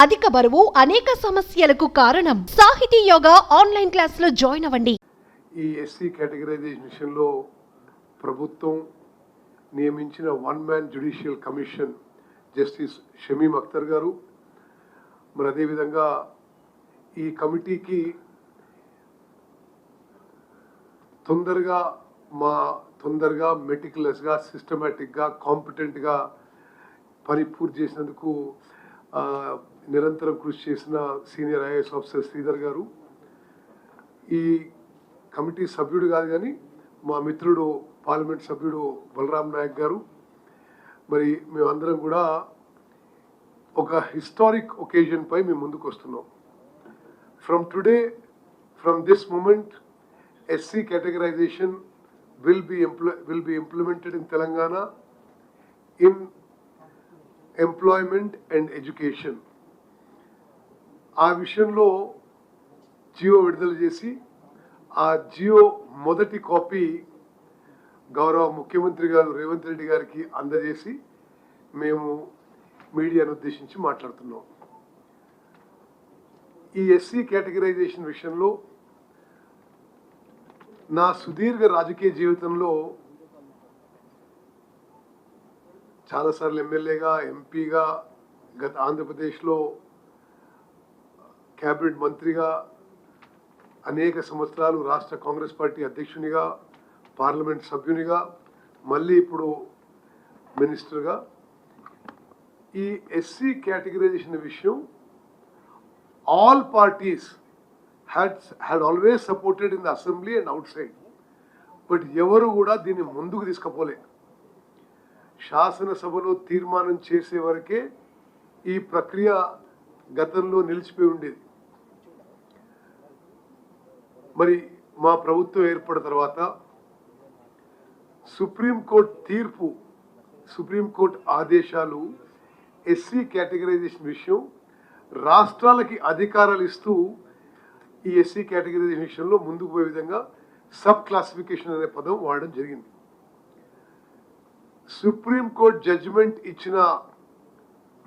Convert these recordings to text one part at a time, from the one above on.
అధిక బరువు అనేక సమస్యలకు కారణం. సాహితీ యోగా ఆన్లైన్ క్లాసులో జాయిన్ అవ్వండి. ఈ ఎస్సీ కేటగరైజేషన్ విషయంలో ప్రభుత్వం నియమించిన one man judicial commission justice Shamim Akhtar గారు, మరి అదేవిధంగా ఈ కమిటీకి తొందరగా మెటికులస్గా సిస్టమేటిక్గా కాంపిటెంట్గా పని పూర్తి చేసినందుకు నిరంతరం కృషి చేసిన సీనియర్ ఐఏఎస్ ఆఫీసర్ శ్రీధర్ గారు, ఈ కమిటీ సభ్యుడు కాదు కానీ మా మిత్రుడు పార్లమెంట్ సభ్యుడు బలరాం నాయక్ గారు, మరి మేమందరం కూడా ఒక హిస్టారిక్ ఒకేజన్ పై మేము ముందుకు వస్తున్నాం. From this moment SC categorization will be implemented in Telangana in employment and education. ఆ విషయంలో జియో విడుదల చేసి ఆ జియో మొదటి కాపీ గౌరవ ముఖ్యమంత్రి గారు రేవంత్ రెడ్డి గారికి అందజేసి మేము మీడియాను ఉద్దేశించి మాట్లాడుతున్నాం. ఈ ఎస్సీ కేటగరైజేషన్ విషయంలో నా సుదీర్ఘ రాజకీయ జీవితంలో చాలాసార్లు ఎమ్మెల్యేగా, ఎంపీగా, గత ఆంధ్రప్రదేశ్లో క్యాబినెట్ మంత్రిగా, అనేక సంవత్సరాలు రాష్ట్ర కాంగ్రెస్ పార్టీ అధ్యక్షునిగా, పార్లమెంట్ సభ్యునిగా, మళ్ళీ ఇప్పుడు మినిస్టర్గా ఈ ఎస్సీ కేటగరైజేషన్ విషయం all parties had always supported in the assembly and outside, but ఎవరు కూడా దీన్ని ముందుకు తీసుకుపోలే. శాసనసభలో తీర్మానం చేసే వరకే ఈ ప్రక్రియ గతంలో నిలిచిపోయి ఉండేది. మరి మా ప్రభుత్వం ఏర్పడిన తర్వాత సుప్రీంకోర్టు ఆదేశాలు ఎస్సీ కేటగరైజేషన్ విషయం రాష్ట్రాలకి అధికారాలు ఇస్తూ ఈ ఎస్సీ కేటగరైజేషన్ విషయంలో ముందుకు పోయే విధంగా సబ్ క్లాసిఫికేషన్ అనే పదం వాడడం జరిగింది. సుప్రీంకోర్టు జడ్జిమెంట్ ఇచ్చిన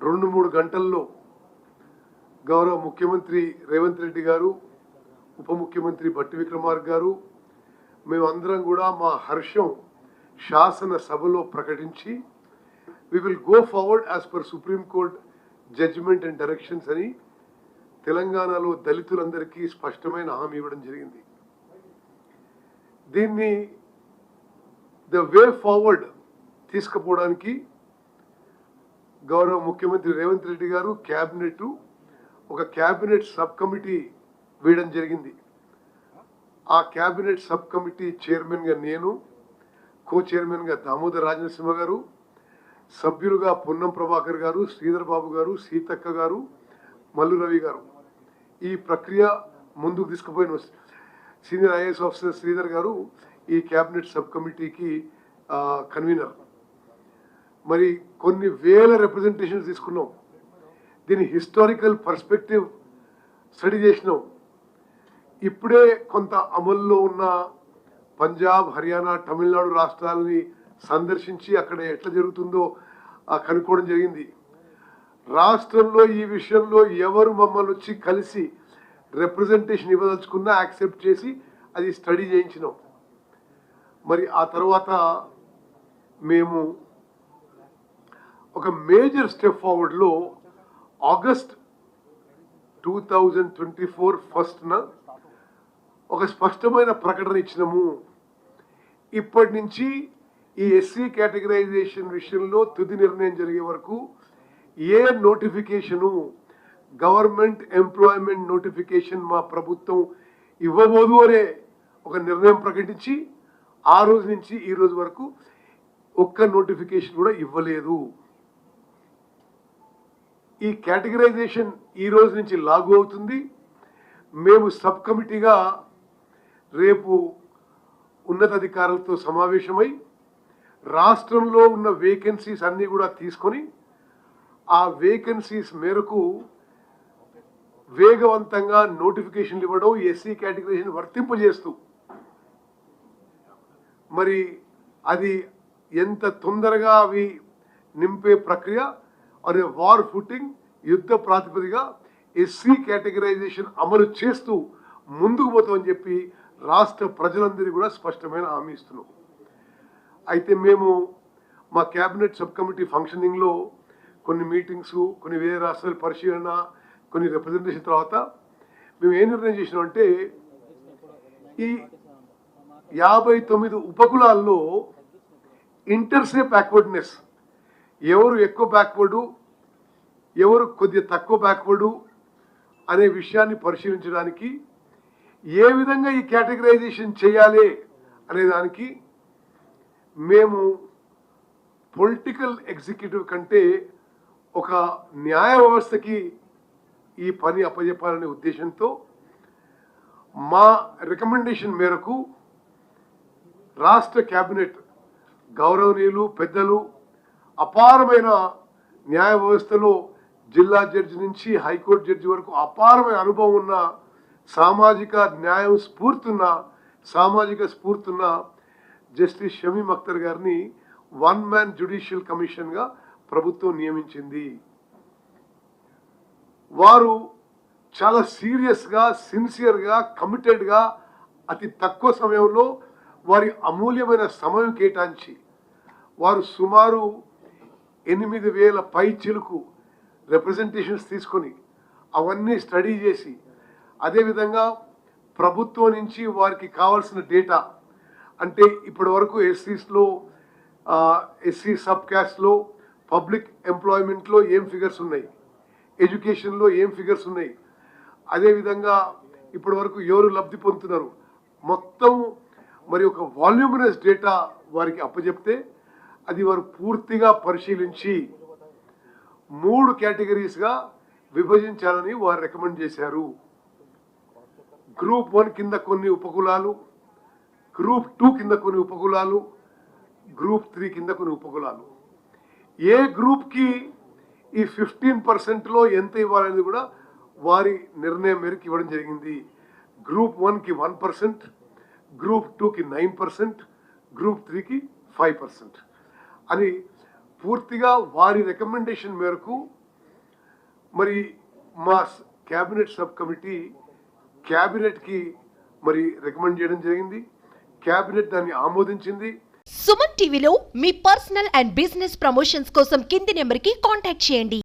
2-3 గంటల్లో గౌరవ ముఖ్యమంత్రి రేవంత్ రెడ్డి గారు, ఉప ముఖ్యమంత్రి భట్టి విక్రమార్క గారు, మేమందరం కూడా మా హర్షం శాసనసభలో ప్రకటించి we will go forward as per Supreme Court judgement and directions అని తెలంగాణలో దళితులందరికీ స్పష్టమైన హామీ ఇవ్వడం జరిగింది. దీన్ని ద వే ఫార్వర్డ్ తీసుకుపోవడానికి గౌరవ ముఖ్యమంత్రి రేవంత్ రెడ్డి గారు ఒక క్యాబినెట్ సబ్ కమిటీ వేయడం జరిగింది. ఆ క్యాబినెట్ సబ్ కమిటీ చైర్మన్గా నేను, కో చైర్మన్గా దామోదర్ రాజనరసింహ గారు, సభ్యులుగా పొన్నం ప్రభాకర్ గారు, శ్రీధర్ బాబు గారు, సీతక్క గారు, మల్లు రవి గారు. ఈ ప్రక్రియ ముందుకు తీసుకుపోయిన సీనియర్ ఐఏఎస్ ఆఫీసర్ శ్రీధర్ గారు ఈ క్యాబినెట్ సబ్ కమిటీకి కన్వీనర్. మరి కొన్ని వేల రిప్రజెంటేషన్స్ తీసుకున్నాం. దీని హిస్టారికల్ పర్స్పెక్టివ్ స్టడీ చేసినాం. ఇప్పుడే కొంత అమల్లో ఉన్న పంజాబ్, హర్యానా, తమిళనాడు రాష్ట్రాలని సందర్శించి అక్కడ ఎట్లా జరుగుతుందో కనుక్కోవడం జరిగింది. రాష్ట్రంలో ఈ విషయంలో ఎవరు మమ్మల్ని వచ్చి కలిసి రిప్రజెంటేషన్ ఇవ్వదలుచుకున్నా యాక్సెప్ట్ చేసి అది స్టడీ చేయించినాం. మరి ఆ తర్వాత మేము ఒక మేజర్ స్టెప్ ఫార్వర్డ్లో ఆగస్ట్ 2024 ఫస్ట్న ఒక స్పష్టమైన ప్రకటన ఇచ్చినాము. ఇప్పటి నుంచి ఈ ఎస్సీ కేటగరైజేషన్ విషయంలో తుది నిర్ణయం జరిగే వరకు ఏ నోటిఫికేషను, గవర్నమెంట్ ఎంప్లాయ్మెంట్ నోటిఫికేషన్ మా ప్రభుత్వం ఇవ్వబోదు అనే ఒక నిర్ణయం ప్రకటించి ఆ రోజు నుంచి ఈ రోజు వరకు ఒక్క నోటిఫికేషన్ కూడా ఇవ్వలేదు. ఈ కేటగరైజేషన్ ఈ రోజు నుంచి లాగు అవుతుంది. మేము సబ్ కమిటీగా రేపు ఉన్నతాధికారులతో సమావేశమై రాష్ట్రంలో ఉన్న వేకెన్సీస్ అన్నీ కూడా తీసుకొని ఆ వేకెన్సీస్ మేరకు వేగవంతంగా నోటిఫికేషన్లు ఇవ్వడం, ఎస్సీ కేటగిరీని వర్తింపజేస్తూ మరి అది ఎంత తొందరగా అవి నింపే ప్రక్రియ అనే వార్ ఫుటింగ్ యుద్ధ ప్రాతిపదిగా ఎస్సీ కేటగిరైజేషన్ అమలు చేస్తూ ముందుకు పోతామని చెప్పి రాష్ట్ర ప్రజలందరికీ కూడా స్పష్టమైన హామీ ఇస్తున్నాం. అయితే మేము మా క్యాబినెట్ సబ్ కమిటీ ఫంక్షనింగ్లో కొన్ని మీటింగ్స్, కొన్ని వేరే రాష్ట్రాల పరిశీలన, కొన్ని రిప్రజెంటేషన్ తర్వాత మేము ఏం నిర్ణయం చేసినామంటే ఈ 59 ఉపకులాల్లో ఇంటర్సే బ్యాక్వర్డ్నెస్, ఎవరు ఎక్కువ బ్యాక్వర్డు, ఎవరు కొద్దిగా తక్కువ బ్యాక్వర్డు అనే విషయాన్ని పరిశీలించడానికి ఏ విధంగా ఈ కేటగరైజేషన్ చేయాలి అనే దానికి మేము పొలిటికల్ ఎగ్జిక్యూటివ్ కంటే ఒక న్యాయ వ్యవస్థకి ఈ పని అప్పచెప్పాలనే ఉద్దేశంతో మా రికమెండేషన్ మేరకు రాష్ట్ర కేబినెట్ గౌరవనీయులు పెద్దలు అపారమైన న్యాయ వ్యవస్థలో జిల్లా జడ్జి నుంచి హైకోర్టు జడ్జి వరకు అపారమైన అనుభవం ఉన్న సామాజిక న్యాయం సామాజిక స్ఫూర్తున్న జస్టిస్ షమీం అఖ్తర్ గారిని 1 మ్యాన్ జ్యుడిషియల్ కమిషన్గా ప్రభుత్వం నియమించింది. వారు చాలా సీరియస్గా, సిన్సియర్గా, కమిటెడ్గా అతి తక్కువ సమయంలో వారి అమూల్యమైన సమయం కేటాయించి వారు సుమారు 8,000 పై చిలుకు రిప్రజెంటేషన్స్ తీసుకొని అవన్నీ స్టడీ చేసి, అదేవిధంగా ప్రభుత్వం నుంచి వారికి కావాల్సిన డేటా, అంటే ఇప్పటి వరకు ఎస్సీస్లో, ఎస్సీ సబ్ క్యాస్ట్లో, పబ్లిక్ ఎంప్లాయ్మెంట్లో ఏం ఫిగర్స్ ఉన్నాయి, ఎడ్యుకేషన్లో ఏం ఫిగర్స్ ఉన్నాయి, అదేవిధంగా ఇప్పటి వరకు ఎవరు లబ్ధి పొందుతున్నారు, మొత్తం మరి ఒక వాల్యూమినస్ డేటా వారికి అప్పచెప్తే అది వారు పూర్తిగా పరిశీలించి 3 కేటగిరీస్గా విభజించాలని వారు రికమెండ్ చేశారు. గ్రూప్ 1 కింద కొన్ని ఉపకులాలు, గ్రూప్ 2 కింద కొన్ని ఉపకులాలు, గ్రూప్ 3 కింద కొన్ని ఉపకులాలు. ఏ గ్రూప్కి ఈ 15%లో ఎంత ఇవ్వాలనేది కూడా వారి నిర్ణయం మేరకు ఇవ్వడం జరిగింది. గ్రూప్ 1కి 1%, గ్రూప్ 2కి 9%, గ్రూప్ 3కి 5% అని పూర్తిగా వారి రికమెండేషన్ మేరకు మరి మా క్యాబినెట్ సబ్ కమిటీ క్యాబినెట్కి మరి రికమెండ్ చేయడం జరిగింది. క్యాబినెట్ దాన్ని ఆమోదించింది. సుమన్ టీవీలో మీ పర్సనల్ అండ్ బిజినెస్ ప్రమోషన్స్ కోసం కింది నెంబర్కి కాంటాక్ట్ చేయండి.